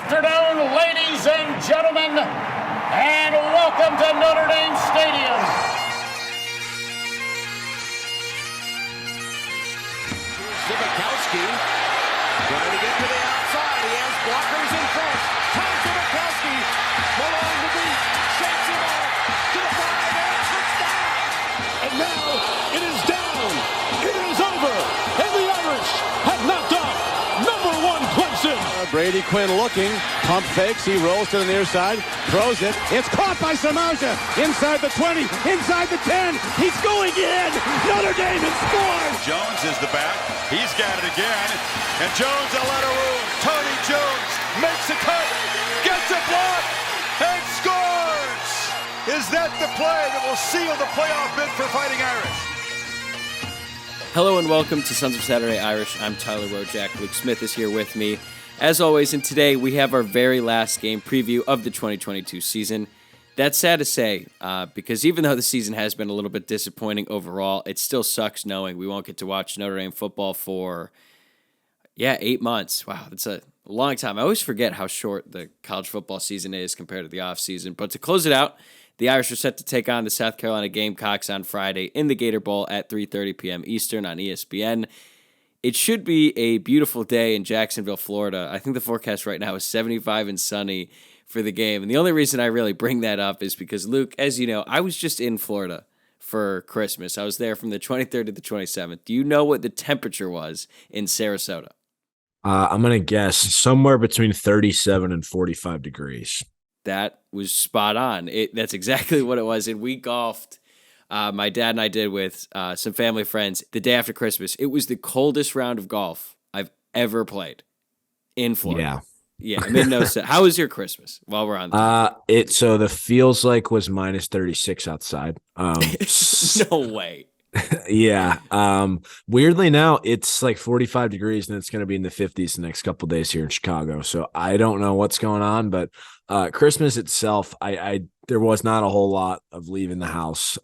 afternoon, ladies and gentlemen, and welcome to Notre Dame Stadium. Zibikowski trying to get to the outside. He has blockers in front. Tom Zibikowski, along the beat, shakes him off to the 5 and touchdown. And now it is down. It is over. And the Irish have knocked off #1 Clemson. Brady Quinn looking, pump fakes, he rolls to the near side, throws it, it's caught by Samaja, inside the 20, inside the 10, he's going in, Notre Dame has scored! Jones is the back, he's got it again, and Jones a lot of room, Tony Jones makes a cut, gets a block, and scores! Is that the play that will seal the playoff bid for Fighting Irish? Hello and welcome to Sons of Saturday Irish. I'm Tyler Wojak. Luke Smith is here with me, as always, and today we have our very last game preview of the 2022 season. That's sad to say, because even though the season has been a little bit disappointing overall, it still sucks knowing we won't get to watch Notre Dame football for, 8 months. Wow, that's a long time. I always forget how short the college football season is compared to the offseason. But to close it out, the Irish are set to take on the South Carolina Gamecocks on Friday in the Gator Bowl at 3:30 p.m. Eastern on ESPN. It should be a beautiful day in Jacksonville, Florida. I think the forecast right now is 75 and sunny for the game. And the only reason I really bring that up is because, Luke, as you know, I was just in Florida for Christmas. I was there from the 23rd to the 27th. Do you know what the temperature was in Sarasota? I'm going to guess somewhere between 37 and 45 degrees. That was spot on. That's exactly what it was. And we golfed. My dad and I did with some family friends the day after Christmas. It was the coldest round of golf I've ever played in Florida. Yeah, it made no sense. How was your Christmas while we're on that? So the feels like was minus 36 outside. No way. Yeah. Weirdly now it's like 45 degrees and it's going to be in the 50s the next couple of days here in Chicago. So I don't know what's going on, but Christmas itself, I there was not a whole lot of leaving the house.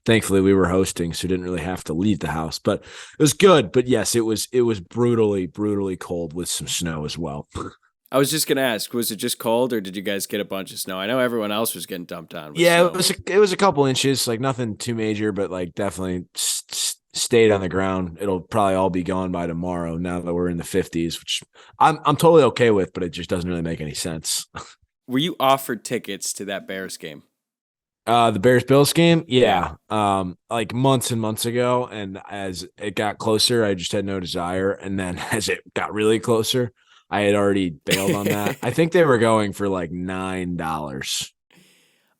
Thankfully we were hosting, so didn't really have to leave the house, but it was good. But yes, it was brutally cold with some snow as well. I was just going to ask, was it just cold or did you guys get a bunch of snow? I know everyone else was getting dumped on. Yeah, snow. it was a couple inches, like nothing too major, but like definitely stayed on the ground. It'll probably all be gone by tomorrow now that we're in the 50s, which I'm totally okay with, but it just doesn't really make any sense. Were you offered tickets to that Bears game? The Bears-Bills game? Yeah. Like months and months ago, and as it got closer, I just had no desire, and then as it got really closer, I had already bailed on that. I think they were going for like $9.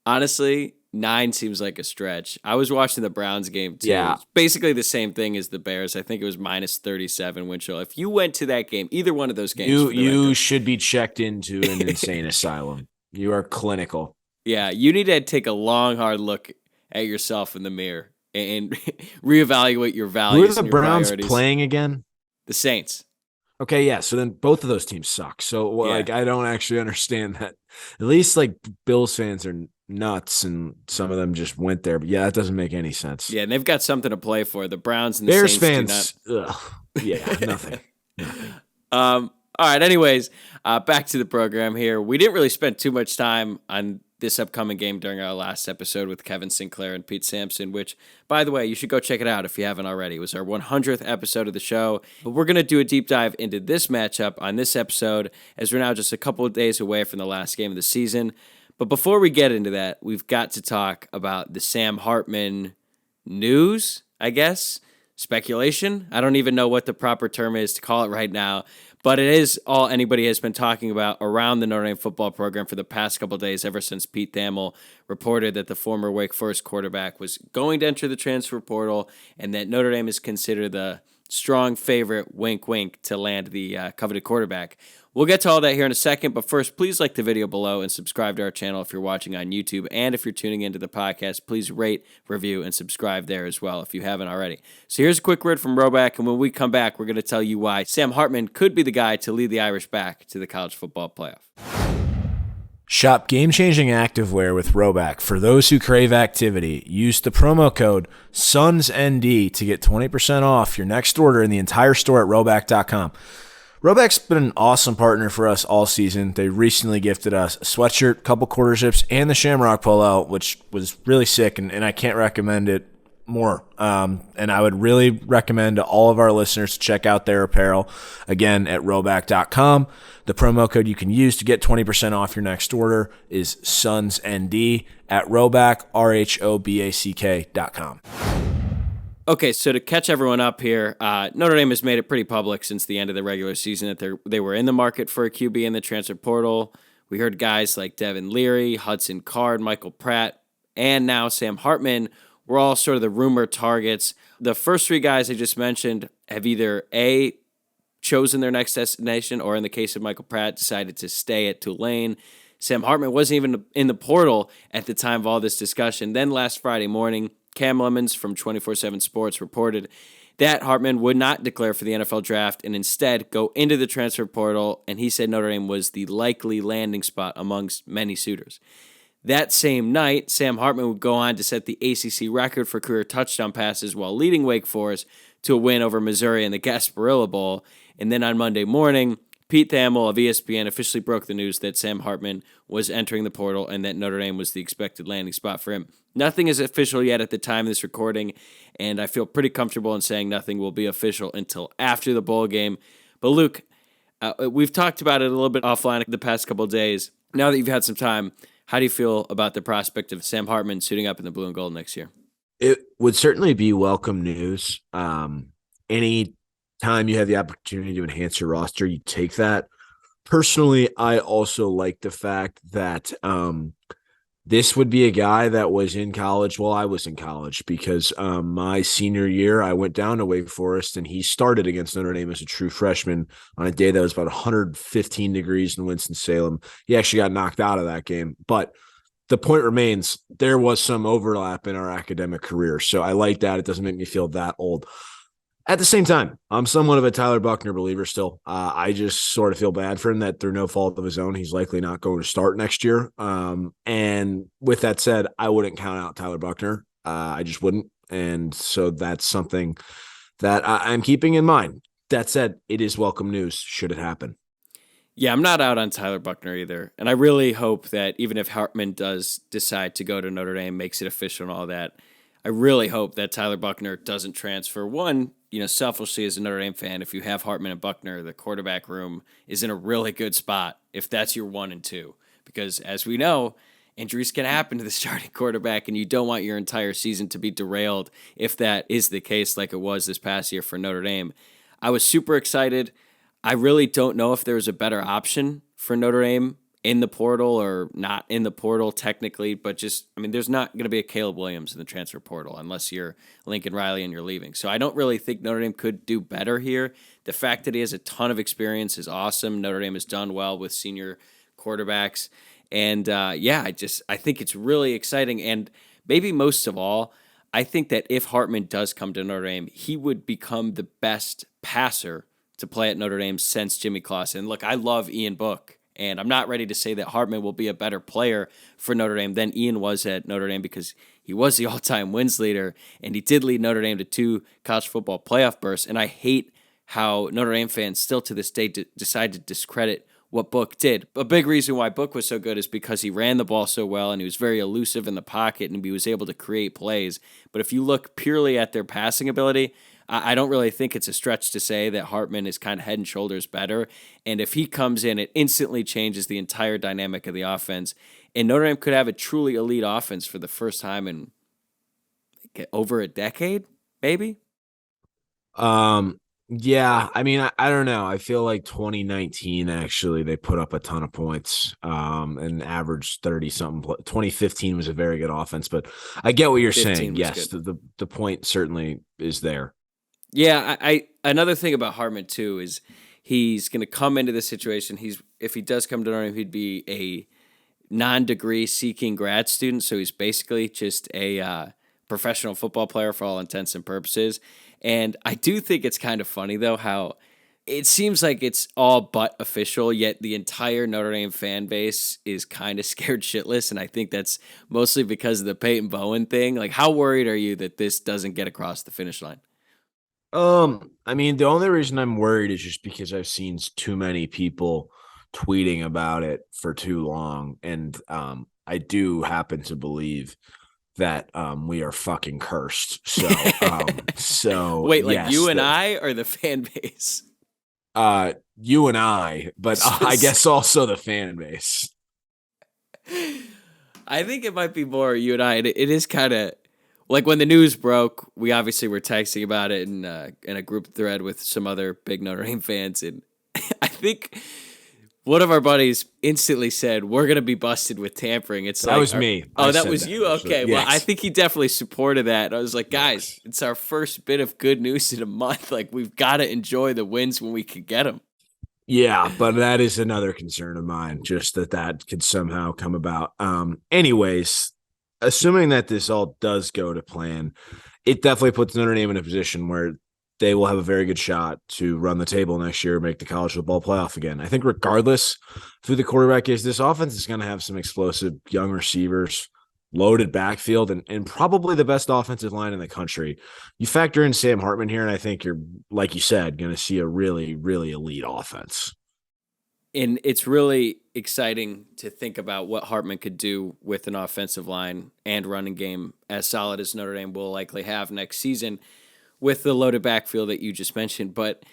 Honestly, 9 seems like a stretch. I was watching the Browns game too. Yeah. It's basically the same thing as the Bears. I think it was minus 37 wind chill. If you went to that game, either one of those games, you should be checked into an insane asylum. You are clinical. Yeah, you need to take a long, hard look at yourself in the mirror and reevaluate your values. Who are the Browns priorities. Playing again? The Saints. Okay, yeah. So then both of those teams suck. So like, I don't actually understand that. At least like Bills fans are nuts, and some of them just went there. But yeah, that doesn't make any sense. Yeah, and they've got something to play for. The Browns and the Bears Saints fans. Yeah, nothing. All right. Anyways, back to the program here. We didn't really spend too much time on this upcoming game during our last episode with Kevin Sinclair and Pete Sampson, which, by the way, you should go check it out if you haven't already. It was our 100th episode of the show. But we're going to do a deep dive into this matchup on this episode, as we're now just a couple of days away from the last game of the season. But before we get into that, we've got to talk about the Sam Hartman news, I guess. Speculation. I don't even know what the proper term is to call it right now. But it is all anybody has been talking about around the Notre Dame football program for the past couple of days, ever since Pete Thamel reported that the former Wake Forest quarterback was going to enter the transfer portal and that Notre Dame is considered the strong favorite, wink, wink, to land the coveted quarterback. We'll get to all that here in a second, but first, please like the video below and subscribe to our channel if you're watching on YouTube. And if you're tuning into the podcast, please rate, review, and subscribe there as well if you haven't already. So here's a quick word from Roback, and when we come back, we're going to tell you why Sam Hartman could be the guy to lead the Irish back to the college football playoff. Shop game-changing activewear with Roback. For those who crave activity, use the promo code SUNSND to get 20% off your next order in the entire store at Roback.com. Roback's been an awesome partner for us all season. They recently gifted us a sweatshirt, couple quarter zips, and the Shamrock polo, which was really sick, and I can't recommend it more. And I would really recommend to all of our listeners to check out their apparel, again, at roback.com. The promo code you can use to get 20% off your next order is SUNSND at roback, RHOBACK.com. Okay, so to catch everyone up here, Notre Dame has made it pretty public since the end of the regular season that they were in the market for a QB in the transfer portal. We heard guys like Devin Leary, Hudson Card, Michael Pratt, and now Sam Hartman were all sort of the rumor targets. The first three guys I just mentioned have either A, chosen their next destination, or in the case of Michael Pratt, decided to stay at Tulane. Sam Hartman wasn't even in the portal at the time of all this discussion. Then last Friday morning, Cam Lemons from 24/7 Sports reported that Hartman would not declare for the NFL draft and instead go into the transfer portal, and he said Notre Dame was the likely landing spot amongst many suitors. That same night, Sam Hartman would go on to set the ACC record for career touchdown passes while leading Wake Forest to a win over Missouri in the Gasparilla Bowl. And then on Monday morning, Pete Thamel of ESPN officially broke the news that Sam Hartman was entering the portal and that Notre Dame was the expected landing spot for him. Nothing is official yet at the time of this recording, and I feel pretty comfortable in saying nothing will be official until after the bowl game. But Luke, we've talked about it a little bit offline the past couple of days. Now that you've had some time, how do you feel about the prospect of Sam Hartman suiting up in the blue and gold next year? It would certainly be welcome news. Any time you have the opportunity to enhance your roster, you take that. Personally, I also like the fact that this would be a guy that was in college while I was in college, because my senior year, I went down to Wake Forest and he started against Notre Dame as a true freshman on a day that was about 115 degrees in Winston-Salem. He actually got knocked out of that game. But the point remains, there was some overlap in our academic career. So I like that. It doesn't make me feel that old. At the same time, I'm somewhat of a Tyler Buchner believer still. I just sort of feel bad for him that through no fault of his own, he's likely not going to start next year. And with that said, I wouldn't count out Tyler Buchner. I just wouldn't. And so that's something that I'm keeping in mind. That said, it is welcome news should it happen. Yeah, I'm not out on Tyler Buchner either. And I really hope that even if Hartman does decide to go to Notre Dame, makes it official and all that, I really hope that Tyler Buchner doesn't transfer. One, selfishly as a Notre Dame fan, if you have Hartman and Buchner, the quarterback room is in a really good spot if that's your 1 and 2. Because as we know, injuries can happen to the starting quarterback, and you don't want your entire season to be derailed if that is the case like it was this past year for Notre Dame. I was super excited. I really don't know if there's a better option for Notre Dame in the portal or not in the portal technically, but there's not going to be a Caleb Williams in the transfer portal unless you're Lincoln Riley and you're leaving. So I don't really think Notre Dame could do better here. The fact that he has a ton of experience is awesome. Notre Dame has done well with senior quarterbacks. And I think it's really exciting. And maybe most of all, I think that if Hartman does come to Notre Dame, he would become the best passer to play at Notre Dame since Jimmy Clausen. And look, I love Ian Book. And I'm not ready to say that Hartman will be a better player for Notre Dame than Ian was at Notre Dame, because he was the all-time wins leader, and he did lead Notre Dame to 2 college football playoff berths. And I hate how Notre Dame fans still to this day decide to discredit what Book did. A big reason why Book was so good is because he ran the ball so well, and he was very elusive in the pocket, and he was able to create plays. But if you look purely at their passing ability, I don't really think it's a stretch to say that Hartman is kind of head and shoulders better. And if he comes in, it instantly changes the entire dynamic of the offense. And Notre Dame could have a truly elite offense for the first time in over a decade, maybe? Yeah, I don't know. I feel like 2019, actually, they put up a ton of points and averaged 30-something. 2015 was a very good offense, but I get what you're saying. Yes, the point certainly is there. Yeah, I another thing about Hartman too is he's going to come into this situation. If he does come to Notre Dame, he'd be a non-degree seeking grad student, so he's basically just a professional football player for all intents and purposes. And I do think it's kind of funny though how it seems like it's all but official, yet the entire Notre Dame fan base is kind of scared shitless, and I think that's mostly because of the Peyton Bowen thing. Like, how worried are you that this doesn't get across the finish line? I mean, the only reason I'm worried is just because I've seen too many people tweeting about it for too long, and I do happen to believe that we are fucking cursed. So Wait, like yes, you and I or the fan base? you and I, but I guess also the fan base. I think it might be more you and I. It is kind of like when the news broke. We obviously were texting about it in a group thread with some other big Notre Dame fans, and I think one of our buddies instantly said, "We're gonna be busted with tampering." It's That like, was me. Oh, I that said was that, you. actually. Okay, well, Yes. I think he definitely supported that. And I was like, guys, Yes. it's our first bit of good news in a month. Like, we've got to enjoy the wins when we can get them. Yeah, but that is another concern of mine, just that could somehow come about. Anyways, assuming that this all does go to plan, it definitely puts Notre Dame in a position where they will have a very good shot to run the table next year, make the college football playoff again. I think regardless of who the quarterback is, this offense is going to have some explosive young receivers, loaded backfield, and probably the best offensive line in the country. You factor in Sam Hartman here, and I think you're, like you said, going to see a really, really elite offense. And it's really exciting to think about what Hartman could do with an offensive line and running game as solid as Notre Dame will likely have next season with the loaded backfield that you just mentioned. But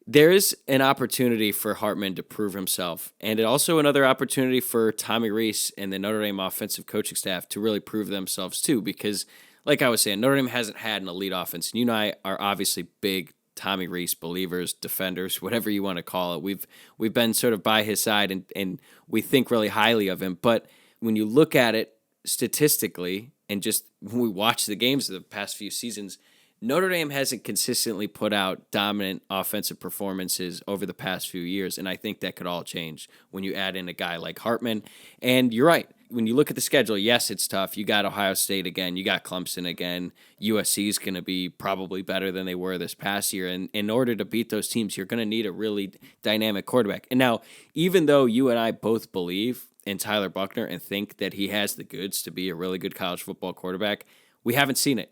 there is an opportunity for Hartman to prove himself, and also another opportunity for Tommy Rees and the Notre Dame offensive coaching staff to really prove themselves too, because like I was saying, Notre Dame hasn't had an elite offense. And you and I are obviously big Tommy Rees believers, defenders, whatever you want to call it. We've been sort of by his side, and we think really highly of him. But when you look at it statistically and just when we watch the games of the past few seasons, Notre Dame hasn't consistently put out dominant offensive performances over the past few years, and I think that could all change when you add in a guy like Hartman. And you're right. When you look at the schedule, yes, it's tough. You got Ohio State again. You got Clemson again. USC is going to be probably better than they were this past year. And in order to beat those teams, you're going to need a really dynamic quarterback. And now, even though you and I both believe in Tyler Buchner and think that he has the goods to be a really good college football quarterback, we haven't seen it.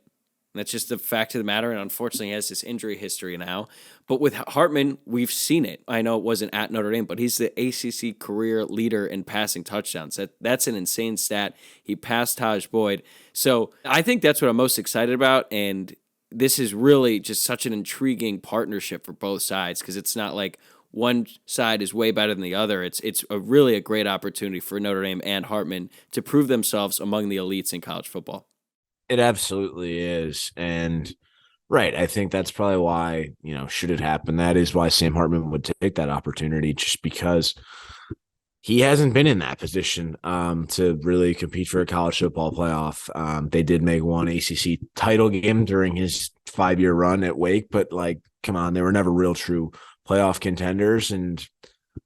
That's just the fact of the matter, and unfortunately he has this injury history now. But with Hartman, we've seen it. I know it wasn't at Notre Dame, but he's the ACC career leader in passing touchdowns. That's an insane stat. He passed Taj Boyd. So I think that's what I'm most excited about, and this is really just such an intriguing partnership for both sides because it's not like one side is way better than the other. It's really a great opportunity for Notre Dame and Hartman to prove themselves among the elites in college football. It absolutely is. And right, I think that's probably why, should it happen, that is why Sam Hartman would take that opportunity, just because he hasn't been in that position to really compete for a college football playoff. They did make one ACC title game during his 5-year run at Wake, but come on, they were never real true playoff contenders. And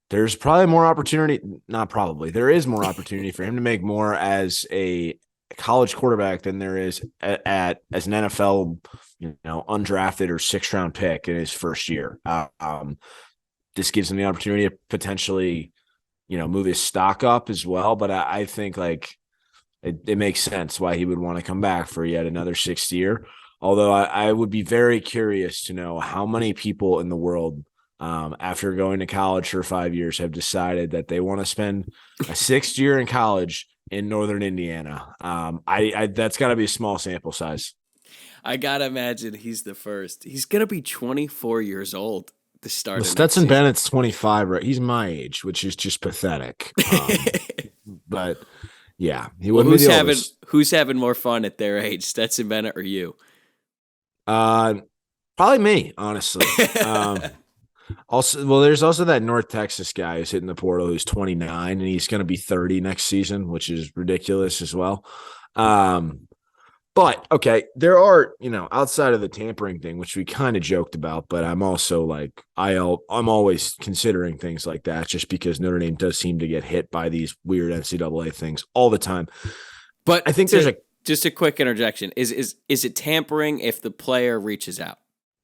there's probably more opportunity, not probably, there is more opportunity for him to make more as a college quarterback than there is as an NFL, undrafted or 6th-round pick in his first year. This gives him the opportunity to potentially, move his stock up as well. But I think it makes sense why he would want to come back for yet another 6th year. Although I would be very curious to know how many people in the world, after going to college for 5 years, have decided that they want to spend a 6th year in college in Northern Indiana. I that's got to be a small sample size. I got to imagine he's the first. He's going to be 24 years old to start. Well, Stetson Bennett's 25, right? He's my age, which is just pathetic. But yeah, he wouldn't be the oldest. Who's having more fun at their age, Stetson Bennett or you? Probably me, honestly. There's also that North Texas guy who's hitting the portal who's 29, and he's going to be 30 next season, which is ridiculous as well. But okay, there are, outside of the tampering thing, which we kind of joked about, but I'm also I'm always considering things like that just because Notre Dame does seem to get hit by these weird NCAA things all the time. But I think just a quick interjection. Is it tampering if the player reaches out?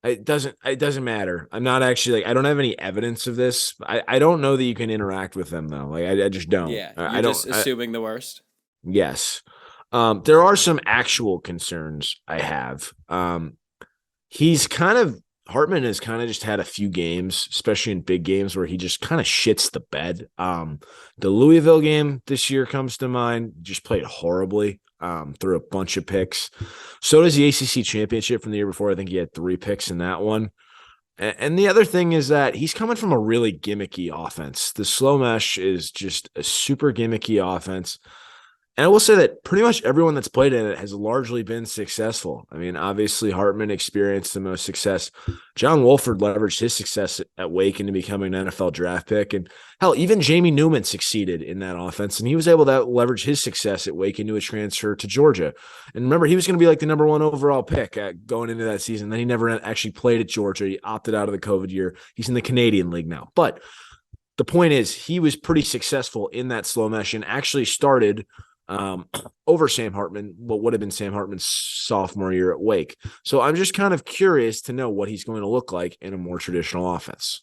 It doesn't matter. I'm not actually I don't have any evidence of this. I don't know that you can interact with them though. I just don't. Yeah, you're just assuming the worst. Yes. There are some actual concerns I have. He's kind of Hartman has kind of just had a few games, especially in big games, where he just kind of shits the bed. The Louisville game this year comes to mind. Just played horribly, threw a bunch of picks. So does the ACC championship from the year before. I think he had 3 picks in that one. And the other thing is that he's coming from a really gimmicky offense. The slow mesh is just a super gimmicky offense. And I will say that pretty much everyone that's played in it has largely been successful. I mean, obviously Hartman experienced the most success. John Wolford leveraged his success at Wake into becoming an NFL draft pick. And hell, even Jamie Newman succeeded in that offense. And he was able to leverage his success at Wake into a transfer to Georgia. And remember, he was going to be like the number 1 overall pick going into that season. Then he never actually played at Georgia. He opted out of the COVID year. He's in the Canadian League now. But the point is, he was pretty successful in that slow mesh and actually started over Sam Hartman, what would have been Sam Hartman's sophomore year at Wake. So I'm just kind of curious to know what he's going to look like in a more traditional offense.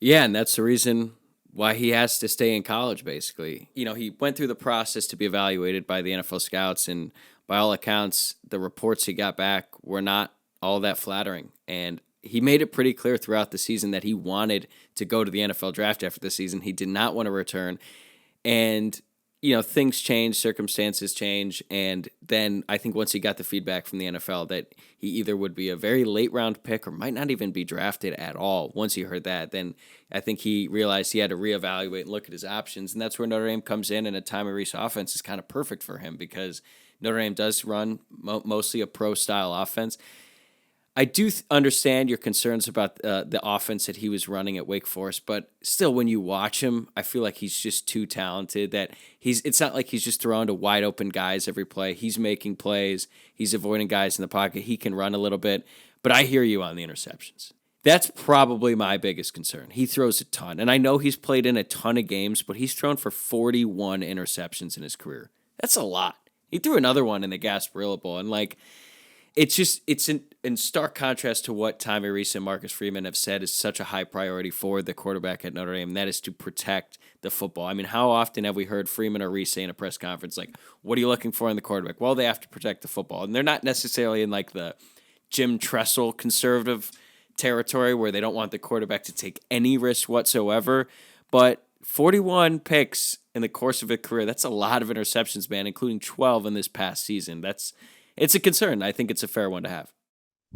Yeah, and that's the reason why he has to stay in college, basically. You know, he went through the process to be evaluated by the NFL scouts, and by all accounts, the reports he got back were not all that flattering. And he made it pretty clear throughout the season that he wanted to go to the NFL draft after the season. He did not want to return. And you know, things change, circumstances change, and then I think once he got the feedback from the NFL that he either would be a very late round pick or might not even be drafted at all, once he heard that, then I think he realized he had to reevaluate and look at his options, and that's where Notre Dame comes in, and a Tommy Rees offense is kind of perfect for him because Notre Dame does run mostly a pro-style offense. I do understand your concerns about the offense that he was running at Wake Forest, but still, when you watch him, I feel like he's just too talented. That it's not like he's just throwing to wide open guys every play. He's making plays. He's avoiding guys in the pocket. He can run a little bit, but I hear you on the interceptions. That's probably my biggest concern. He throws a ton, and I know he's played in a ton of games, but he's thrown for 41 interceptions in his career. That's a lot. He threw another one in the Gasparilla Bowl, and it's in stark contrast to what Tommy Rees and Marcus Freeman have said is such a high priority for the quarterback at Notre Dame, and that is to protect the football. I mean, how often have we heard Freeman or Rees say in a press conference, like, what are you looking for in the quarterback? Well, they have to protect the football. And they're not necessarily in like the Jim Tressel conservative territory where they don't want the quarterback to take any risk whatsoever. But 41 picks in the course of a career, that's a lot of interceptions, man, including 12 in this past season. It's a concern. I think it's a fair one to have.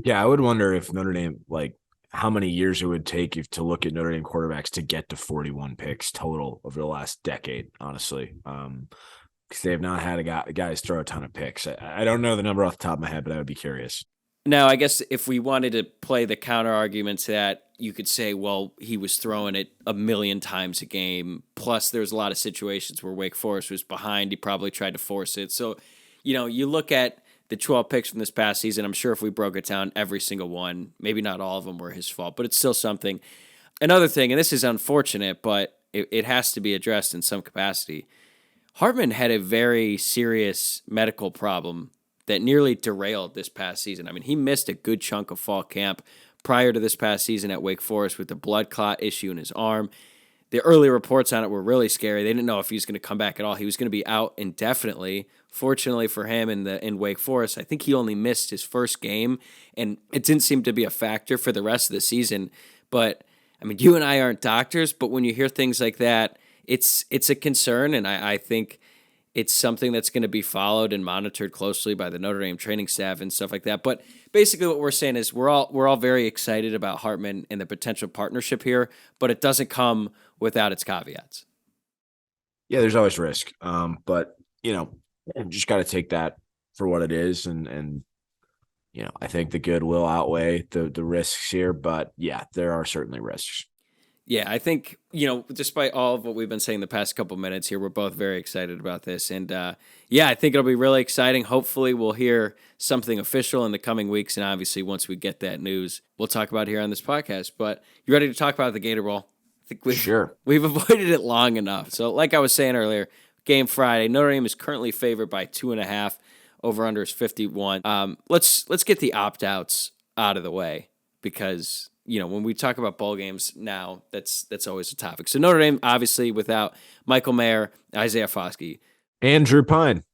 Yeah, I would wonder if Notre Dame, like, how many years it would take to look at Notre Dame quarterbacks to get to 41 picks total over the last decade, honestly. Because they have not had guys throw a ton of picks. I don't know the number off the top of my head, but I would be curious. Now, I guess if we wanted to play the counter argument to that, you could say, well, he was throwing it a million times a game. Plus, there's a lot of situations where Wake Forest was behind. He probably tried to force it. So, you look at the 12 picks from this past season, I'm sure if we broke it down, every single one, maybe not all of them were his fault, but it's still something. Another thing, and this is unfortunate, but it has to be addressed in some capacity. Hartman had a very serious medical problem that nearly derailed this past season. I mean, he missed a good chunk of fall camp prior to this past season at Wake Forest with the blood clot issue in his arm. The early reports on it were really scary. They didn't know if he was going to come back at all. He was going to be out indefinitely. Fortunately for him in Wake Forest, I think he only missed his first game, and it didn't seem to be a factor for the rest of the season. But, I mean, you and I aren't doctors, but when you hear things like that, it's a concern, and I think it's something that's going to be followed and monitored closely by the Notre Dame training staff and stuff like that. But basically what we're saying is we're all very excited about Hartman and the potential partnership here, but it doesn't come without its caveats. Yeah, there's always risk. But, you just got to take that for what it is. And I think the good will outweigh the risks here. But, yeah, there are certainly risks. Yeah, I think, despite all of what we've been saying the past couple minutes here, we're both very excited about this. And, I think it'll be really exciting. Hopefully we'll hear something official in the coming weeks. And obviously once we get that news, we'll talk about it here on this podcast. But you ready to talk about the Gator Bowl? I think we've avoided it long enough. So like I was saying earlier, game Friday, Notre Dame is currently favored by 2.5. Over-under is 51. Let's get the opt-outs out of the way because when we talk about bowl games now, that's always a topic. So Notre Dame, obviously, without Michael Mayer, Isaiah Foskey. Andrew Pine.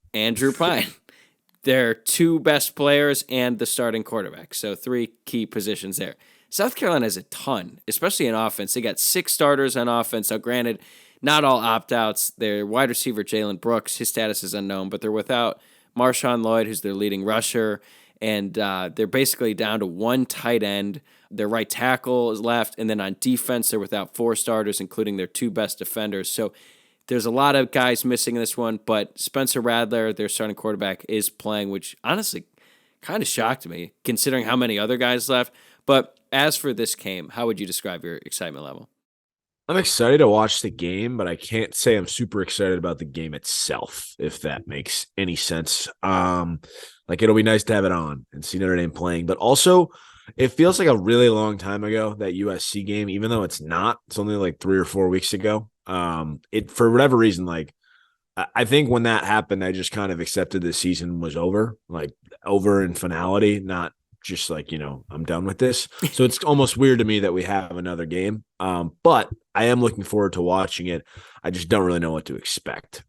Their two best players and the starting quarterback. So 3 key positions there. South Carolina has a ton, especially in offense. They got 6 starters on offense. Now, granted, not all opt-outs. Their wide receiver, Jalen Brooks, his status is unknown, but they're without Marshawn Lloyd, who's their leading rusher, and they're basically down to 1 tight end. Their right tackle is left, and then on defense, they're without 4 starters, including their 2 best defenders. So there's a lot of guys missing in this one, but Spencer Rattler, their starting quarterback, is playing, which honestly kind of shocked me, considering how many other guys left. But as for this game, how would you describe your excitement level? I'm excited to watch the game, but I can't say I'm super excited about the game itself, if that makes any sense. Like, it'll be nice to have it on and see Notre Dame playing, but also it feels like a really long time ago, that USC game, even though it's not. It's only like 3 or 4 weeks ago. It, for whatever reason, like, I think when that happened, I just kind of accepted the season was over, like over in finality, not just like, I'm done with this. So it's almost weird to me that we have another game. But I am looking forward to watching it. I just don't really know what to expect.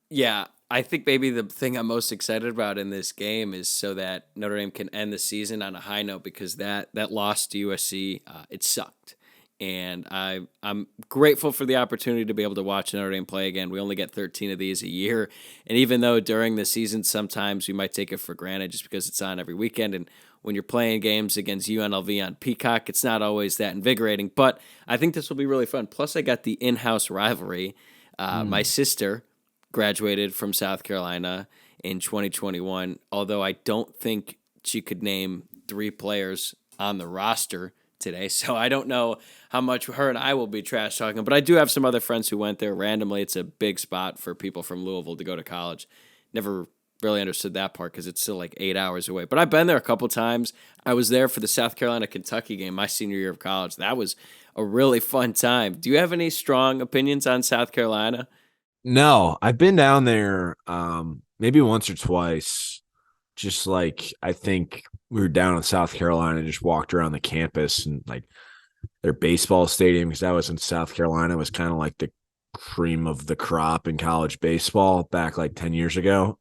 Yeah, I think maybe the thing I'm most excited about in this game is so that Notre Dame can end the season on a high note, because that loss to USC, it sucked. And I'm grateful for the opportunity to be able to watch Notre Dame play again. We only get 13 of these a year. And even though during the season sometimes we might take it for granted just because it's on every weekend, and when you're playing games against UNLV on Peacock, it's not always that invigorating. But I think this will be really fun. Plus, I got the in-house rivalry. My sister graduated from South Carolina in 2021, although I don't think she could name 3 players on the roster today, so I don't know how much her and I will be trash talking, but I do have some other friends who went there randomly. It's a big spot for people from Louisville to go to college. Never really understood that part because it's still like 8 hours away, but I've been there a couple times. I was there for the South Carolina-Kentucky game my senior year of college. That was a really fun time. Do you have any strong opinions on South Carolina? No, I've been down there maybe once or twice. Just like, I think we were down in South Carolina and just walked around the campus, and like their baseball stadium, because I was in South Carolina, was kind of like the cream of the crop in college baseball back like 10 years ago.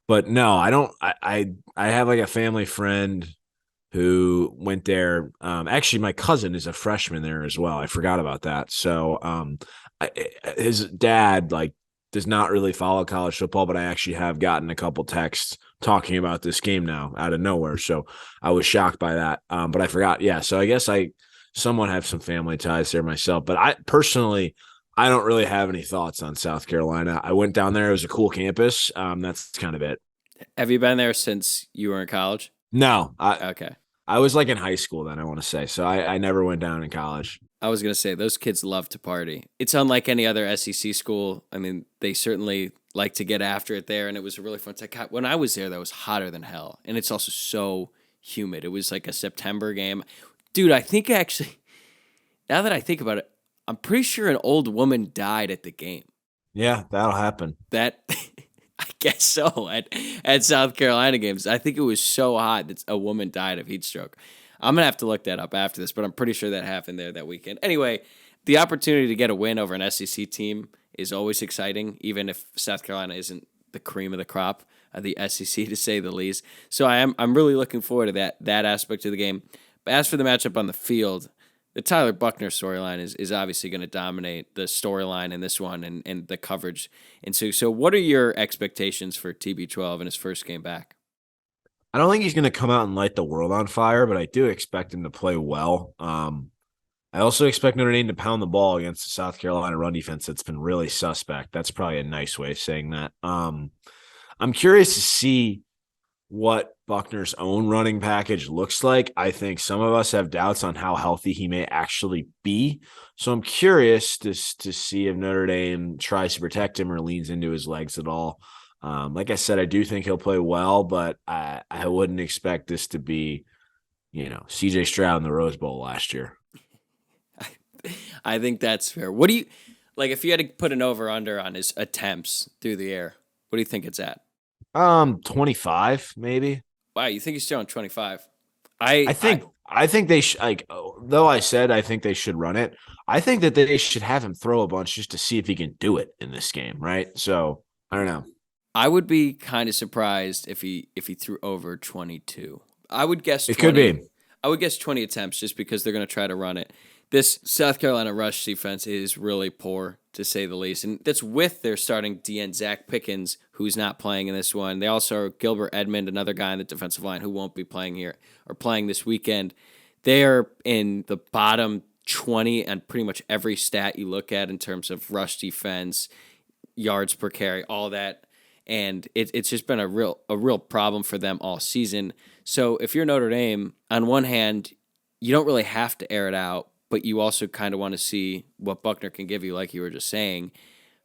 But no, I don't. I have like a family friend who went there. Actually, my cousin is a freshman there as well. I forgot about that. So his dad like does not really follow college football, but I actually have gotten a couple texts talking about this game now out of nowhere. So I was shocked by that. But I forgot. Yeah. So I guess I somewhat have some family ties there myself, but I personally, I don't really have any thoughts on South Carolina. I went down there. It was a cool campus. That's kind of it. Have you been there since you were in college? No. Okay. I was like in high school then, I want to say. So I never went down in college. I was going to say, those kids love to party. It's unlike any other SEC school. I mean, they certainly like to get after it there, and it was a really fun time. When I was there, that was hotter than hell, and it's also so humid. It was like a September game. Dude, I think actually, now that I think about it, I'm pretty sure an old woman died at the game. Yeah, that'll happen. That, I guess so, at South Carolina games. I think it was so hot that a woman died of heat stroke. I'm going to have to look that up after this, but I'm pretty sure that happened there that weekend. Anyway, the opportunity to get a win over an SEC team is always exciting, even if South Carolina isn't the cream of the crop of the SEC, to say the least. So I'm really looking forward to that aspect of the game. But as for the matchup on the field, the Tyler Buckner storyline is obviously going to dominate the storyline in this one and the coverage. And so what are your expectations for TB12 in his first game back? I don't think he's going to come out and light the world on fire, but I do expect him to play well. I also expect Notre Dame to pound the ball against the South Carolina run defense that's been really suspect. That's probably a nice way of saying that. I'm curious to see what Buckner's own running package looks like. I think some of us have doubts on how healthy he may actually be. So I'm curious to see if Notre Dame tries to protect him or leans into his legs at all. Like I said, I do think he'll play well, but I wouldn't expect this to be, CJ Stroud in the Rose Bowl last year. I think that's fair. What do you like if you had to put an over under on his attempts through the air? What do you think it's at? 25 maybe. Wow, you think he's throwing 25? I think they should, like, though I said I think they should run it. I think that they should have him throw a bunch just to see if he can do it in this game, right? So I don't know. I would be kind of surprised if he threw over 22. I would guess 20. It could be. I would guess 20 attempts just because they're going to try to run it. This South Carolina rush defense is really poor, to say the least. And that's with their starting DN, Zach Pickens, who's not playing in this one. They also are Gilbert Edmond, another guy on the defensive line who won't be playing here or playing this weekend. They are in the bottom 20 on pretty much every stat you look at in terms of rush defense, yards per carry, all that. And it's just been a real problem for them all season. So if you're Notre Dame, on one hand, you don't really have to air it out, but you also kind of want to see what Buckner can give you, like you were just saying.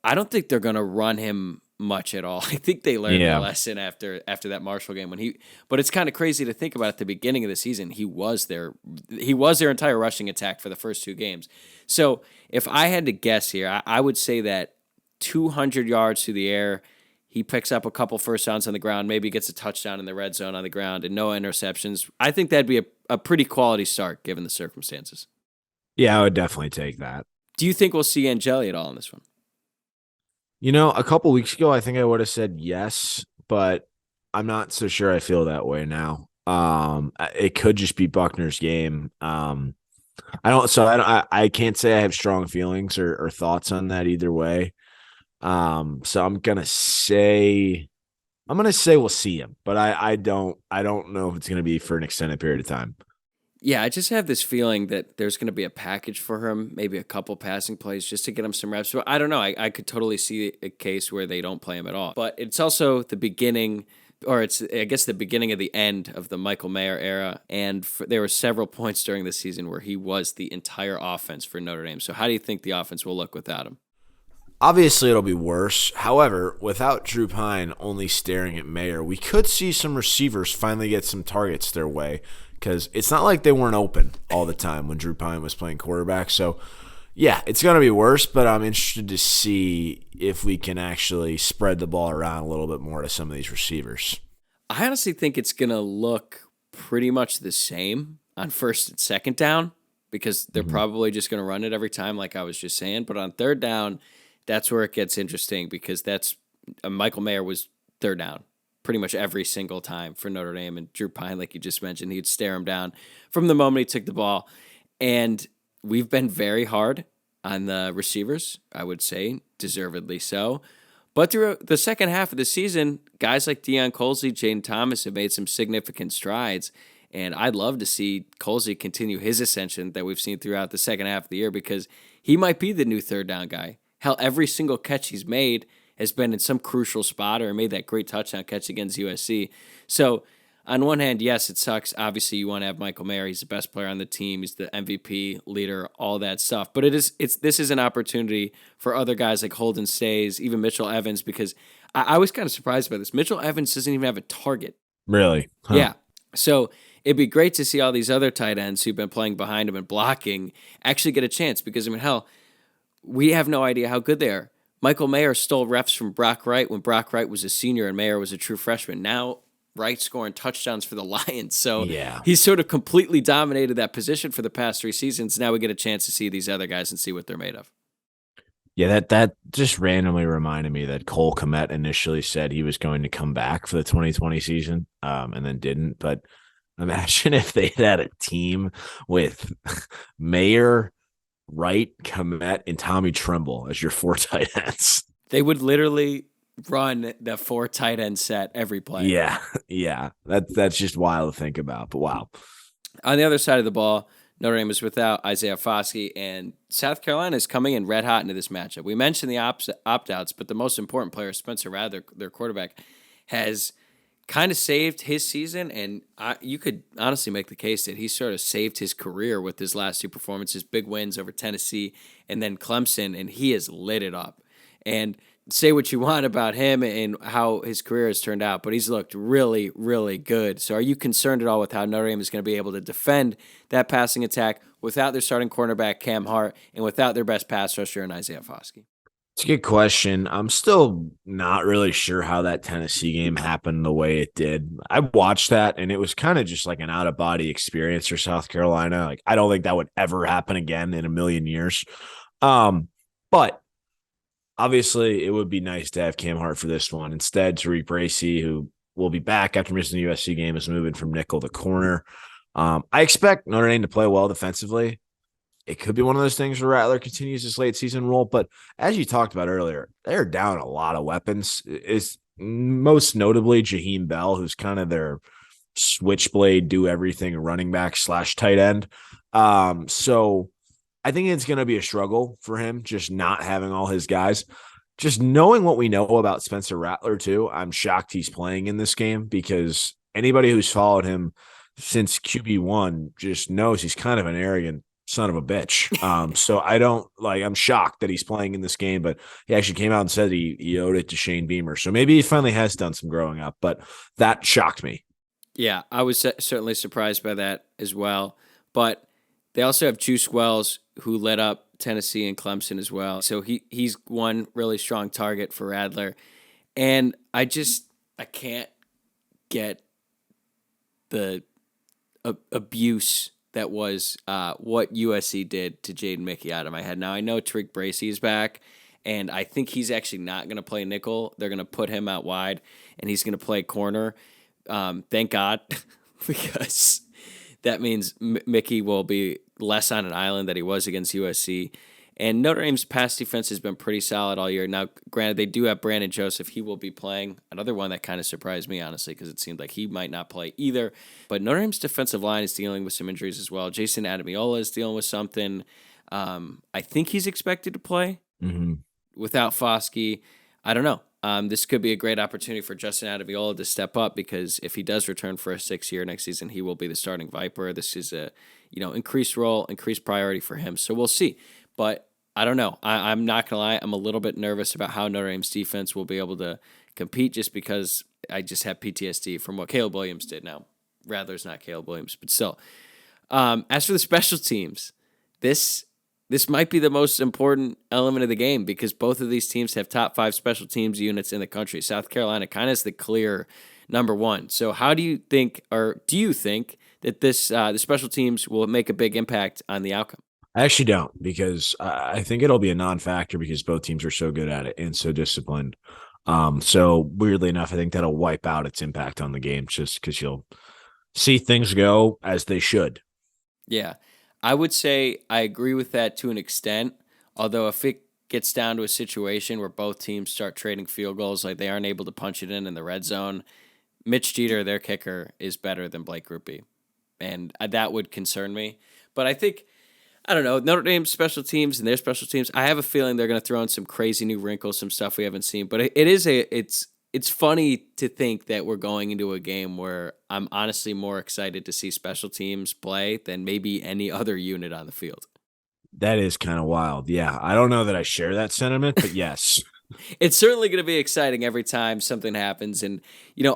I don't think they're going to run him much at all. I think they learned their lesson after that Marshall game but it's kind of crazy to think about at the beginning of the season. He was their entire rushing attack for the first 2 games. So if I had to guess here, I would say that 200 yards through the air, he picks up a couple first downs on the ground, maybe gets a touchdown in the red zone on the ground and no interceptions. I think that'd be a pretty quality start given the circumstances. Yeah, I would definitely take that. Do you think we'll see Angeli at all in this one? A couple weeks ago, I think I would have said yes, but I'm not so sure I feel that way now. It could just be Buckner's game. I can't say I have strong feelings or thoughts on that either way. So I'm gonna say we'll see him, but I don't know if it's gonna be for an extended period of time. Yeah, I just have this feeling that there's going to be a package for him, maybe a couple passing plays just to get him some reps. But I don't know. I could totally see a case where they don't play him at all. But it's also the beginning, or it's, I guess, the beginning of the end of the Michael Mayer era. And there were several points during the season where he was the entire offense for Notre Dame. So how do you think the offense will look without him? Obviously, it'll be worse. However, without Drew Pine only staring at Mayer, we could see some receivers finally get some targets their way, because it's not like they weren't open all the time when Drew Pine was playing quarterback. So, yeah, it's going to be worse, but I'm interested to see if we can actually spread the ball around a little bit more to some of these receivers. I honestly think it's going to look pretty much the same on first and second down, because they're probably just going to run it every time, like I was just saying. But on third down, that's where it gets interesting, because Michael Mayer was third down pretty much every single time for Notre Dame. And Drew Pine, like you just mentioned, he'd stare him down from the moment he took the ball. And we've been very hard on the receivers, I would say, deservedly so. But through the second half of the season, guys like Deion Colsey, Jaden Thomas have made some significant strides. And I'd love to see Colsey continue his ascension that we've seen throughout the second half of the year, because he might be the new third down guy. Hell, every single catch he's made has been in some crucial spot, or made that great touchdown catch against USC. So on one hand, yes, it sucks. Obviously, you want to have Michael Mayer. He's the best player on the team. He's the MVP, leader, all that stuff. But this is an opportunity for other guys like Holden Stays, even Mitchell Evans, because I was kind of surprised by this. Mitchell Evans doesn't even have a target. Really? Huh. Yeah. So it'd be great to see all these other tight ends who've been playing behind him and blocking actually get a chance, because, hell, we have no idea how good they are. Michael Mayer stole reps from Brock Wright when Brock Wright was a senior and Mayer was a true freshman. Now Wright scoring touchdowns for the Lions. So he's sort of completely dominated that position for the past 3 seasons. Now we get a chance to see these other guys and see what they're made of. Yeah, that just randomly reminded me that Cole Kmet initially said he was going to come back for the 2020 season, and then didn't. But imagine if they had a team with Mayer, Wright, Kmet, and Tommy Tremble as your 4 tight ends. They would literally run the 4 tight end set every play. Yeah. That's just wild to think about, but wow. On the other side of the ball, Notre Dame is without Isaiah Foskey, and South Carolina is coming in red hot into this matchup. We mentioned the opt-outs, but the most important player, Spencer Rattler, their quarterback, has kind of saved his season, and you could honestly make the case that he sort of saved his career with his last 2 performances, big wins over Tennessee and then Clemson, and he has lit it up. And say what you want about him and how his career has turned out, but he's looked really, really good. So are you concerned at all with how Notre Dame is going to be able to defend that passing attack without their starting cornerback, Cam Hart, and without their best pass rusher in Isaiah Foskey? It's a good question. I'm still not really sure how that Tennessee game happened the way it did. I watched that, and it was kind of just like an out-of-body experience for South Carolina. Like, I don't think that would ever happen again in a million years. But obviously, it would be nice to have Cam Hart for this one. Instead, Tariq Bracy, who will be back after missing the USC game, is moving from nickel to corner. I expect Notre Dame to play well defensively. It could be one of those things where Rattler continues his late season role, but as you talked about earlier, they're down a lot of weapons. Is most notably Jaheim Bell, who's kind of their switchblade, do everything running back / tight end. So I think it's going to be a struggle for him just not having all his guys. Just knowing what we know about Spencer Rattler too, I'm shocked he's playing in this game because anybody who's followed him since QB1 just knows he's kind of an arrogant son of a bitch. So I'm shocked that he's playing in this game, but he actually came out and said he owed it to Shane Beamer. So maybe he finally has done some growing up, but that shocked me. Yeah, I was certainly surprised by that as well. But they also have Juice Wells, who led up Tennessee and Clemson as well. So he's one really strong target for Rattler. And I can't get the abuse that was what USC did to Jaden Mickey out of my head. Now, I know Tariq Bracy is back, and I think he's actually not going to play nickel. They're going to put him out wide, and he's going to play corner. Thank God, because that means Mickey will be less on an island than he was against USC. And Notre Dame's pass defense has been pretty solid all year. Now, granted, they do have Brandon Joseph. He will be playing. Another one that kind of surprised me, honestly, because it seemed like he might not play either. But Notre Dame's defensive line is dealing with some injuries as well. Jason Adamiola is dealing with something. I think he's expected to play without Foskey. I don't know. This could be a great opportunity for Justin Adamiola to step up because if he does return for a 6th year next season, he will be the starting Viper. This is a increased role, increased priority for him. So we'll see. But I don't know. I'm not going to lie. I'm a little bit nervous about how Notre Dame's defense will be able to compete just because I just have PTSD from what Caleb Williams did. Now, Rattler's not Caleb Williams, but still. As for the special teams, this might be the most important element of the game because both of these teams have top 5 special teams units in the country. South Carolina kind of is the clear number one. So how do you think, or do you think that the special teams will make a big impact on the outcome? I actually don't because I think it'll be a non-factor because both teams are so good at it and so disciplined. So weirdly enough, I think that'll wipe out its impact on the game just because you'll see things go as they should. Yeah, I would say I agree with that to an extent. Although if it gets down to a situation where both teams start trading field goals, like they aren't able to punch it in the red zone, Mitch Jeter, their kicker, is better than Blake Grupe. And that would concern me. But I think, I don't know, Notre Dame's special teams and their special teams, I have a feeling they're going to throw in some crazy new wrinkles, some stuff we haven't seen. But it's funny to think that we're going into a game where I'm honestly more excited to see special teams play than maybe any other unit on the field. That is kind of wild. Yeah, I don't know that I share that sentiment, but yes. It's certainly going to be exciting every time something happens. And,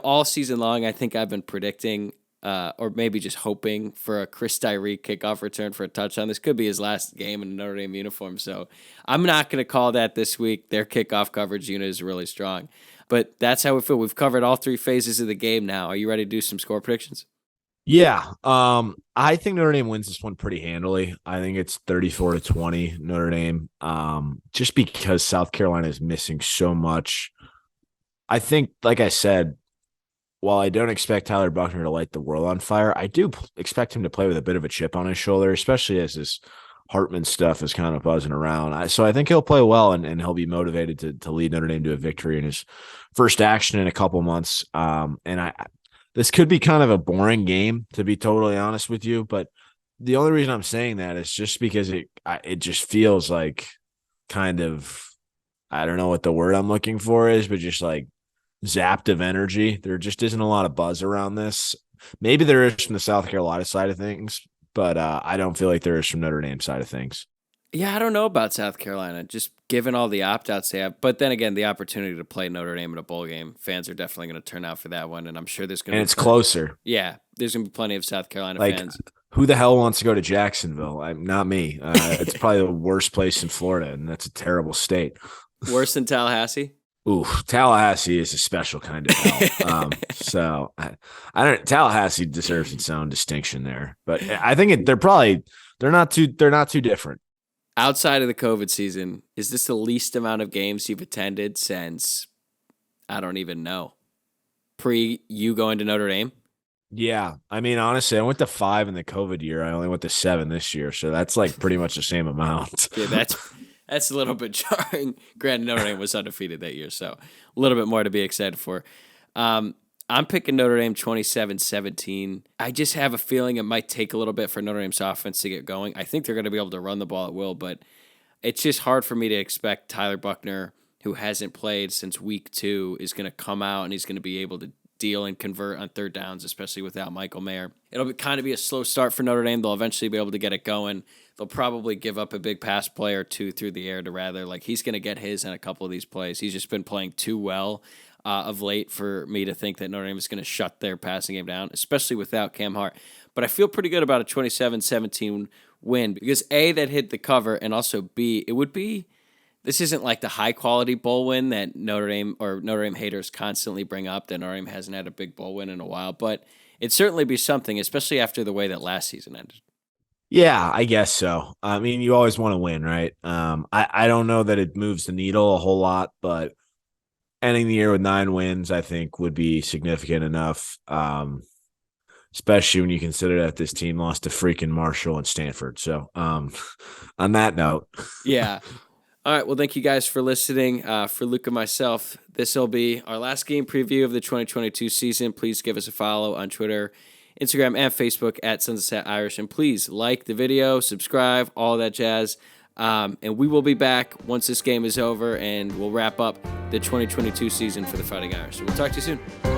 all season long, I think I've been predicting or maybe just hoping for a Chris Tyree kickoff return for a touchdown. This could be his last game in a Notre Dame uniform, so I'm not going to call that this week. Their kickoff coverage unit is really strong. But that's how we feel. We've covered all 3 phases of the game now. Are you ready to do some score predictions? Yeah. I think Notre Dame wins this one pretty handily. I think it's 34-20 Notre Dame. Just because South Carolina is missing so much. I think, like I said, while I don't expect Tyler Buchner to light the world on fire, I do expect him to play with a bit of a chip on his shoulder, especially as this Hartman stuff is kind of buzzing around. So I think he'll play well and he'll be motivated to lead Notre Dame to a victory in his first action in a couple months. This could be kind of a boring game, to be totally honest with you, but the only reason I'm saying that is just because it just feels like kind of, I don't know what the word I'm looking for is, but just like zapped of energy. There just isn't a lot of buzz around this. Maybe there is from the South Carolina side of things, but I don't feel like there is from Notre Dame side of things. Yeah, I don't know about South Carolina, just given all the opt-outs they have. But then again, the opportunity to play Notre Dame in a bowl game, fans are definitely going to turn out for that one, and I'm sure there's going to be... And it's closer. Yeah, there's going to be plenty of South Carolina fans. Who the hell wants to go to Jacksonville? Not me. It's probably the worst place in Florida, and that's a terrible state. Worse than Tallahassee? Ooh, Tallahassee is a special kind of hell. So I don't. Tallahassee deserves its own distinction there, but I think they're not too different. Outside of the COVID season, is this the least amount of games you've attended since, I don't even know, pre you going to Notre Dame? Yeah. I mean, honestly, I went to 5 in the COVID year. I only went to 7 this year. So that's like pretty much the same amount. Yeah, that's a little bit jarring. Granted, Notre Dame was undefeated that year, so a little bit more to be excited for. I'm picking Notre Dame 27-17. I just have a feeling it might take a little bit for Notre Dame's offense to get going. I think they're going to be able to run the ball at will, but it's just hard for me to expect Tyler Buchner, who hasn't played since week 2, is going to come out and he's going to be able to deal and convert on third downs, especially without Michael Mayer. It'll kind of be a slow start for Notre Dame. They'll eventually be able to get it going. They'll probably give up a big pass play or two through the air to Rather. Like, he's going to get his in a couple of these plays. He's just been playing too well of late for me to think that Notre Dame is going to shut their passing game down, especially without Cam Hart. But I feel pretty good about a 27-17 win because A, that hit the cover, and also B, it would be, this isn't like the high quality bowl win that Notre Dame haters constantly bring up, that Notre Dame hasn't had a big bowl win in a while, but it'd certainly be something, especially after the way that last season ended. Yeah, I guess so. I mean, you always want to win, right? I don't know that it moves the needle a whole lot, but ending the year with 9 wins, I think, would be significant enough, especially when you consider that this team lost to freaking Marshall and Stanford. So on that note. Yeah. All right, well, thank you guys for listening. For Luke and myself, this will be our last game preview of the 2022 season. Please give us a follow on Twitter, Instagram, and Facebook at Sunset Irish. And please like the video, subscribe, all that jazz. And we will be back once this game is over, and we'll wrap up the 2022 season for the Fighting Irish. So we'll talk to you soon.